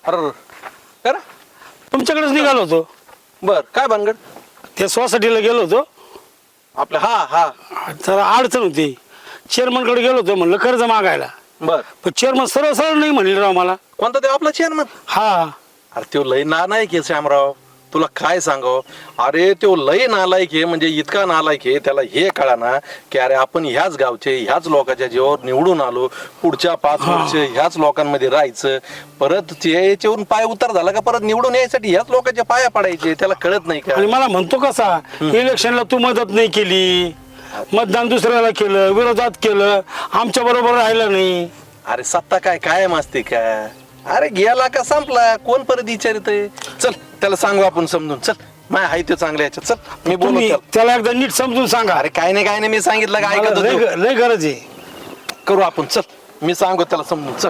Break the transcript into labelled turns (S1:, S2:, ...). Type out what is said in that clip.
S1: अरे कर
S2: तुमच्याकडेच निघालो होतो.
S1: बर काय भानगड
S2: त्या सोसायटीला गेलो होतो.
S1: आपलं हा हा
S2: तर अडचण होती. चेअरमनकडे गेलो होतो, म्हणलं कर्ज मागायला.
S1: बर
S2: पण चेअरमन सरळ सरळ नाही म्हणले राव मला.
S1: कोणता ते आपला चेअरमन
S2: हा
S1: अरे तो लय नालायक आहे श्यामराव. तुला काय सांगाव अरे तो लय नालायक आहे म्हणजे इतका नालायक आहे त्याला हे कळा ना की अरे आपण ह्याच गावचे ह्याच लोकांच्या जीवावर निवडून आलो. पुढच्या 5 वर्ष ह्याच लोकांमध्ये राहायचं. परत ते याच्यावरून पाय उतार झाला का परत निवडून यायसाठी ह्याच लोकांच्या पाया पडायचे. त्याला कळत नाही का?
S2: आणि मला म्हणतो कसा, इलेक्शनला तू मदत नाही केली, मतदान दुसऱ्याला केलं, विरोधात केलं, आमच्या बरोबर राहिलं नाही.
S1: अरे सत्ता काय कायम असते का? अरे गेला का संपला. कोण परत विचारित? चल त्याला सांगू आपण समजून. चल माय हाय ते चांगल्या याच्यात. चल मी
S2: तुम्ही
S1: बोलतो.
S2: त्याला एकदा नीट समजून सांगा.
S1: अरे काय नाही मी सांगितलं का ऐकत
S2: मला
S1: होतो.
S2: लय गरज आहे.
S1: करू आपण. चल मी सांगू त्याला समजून. चल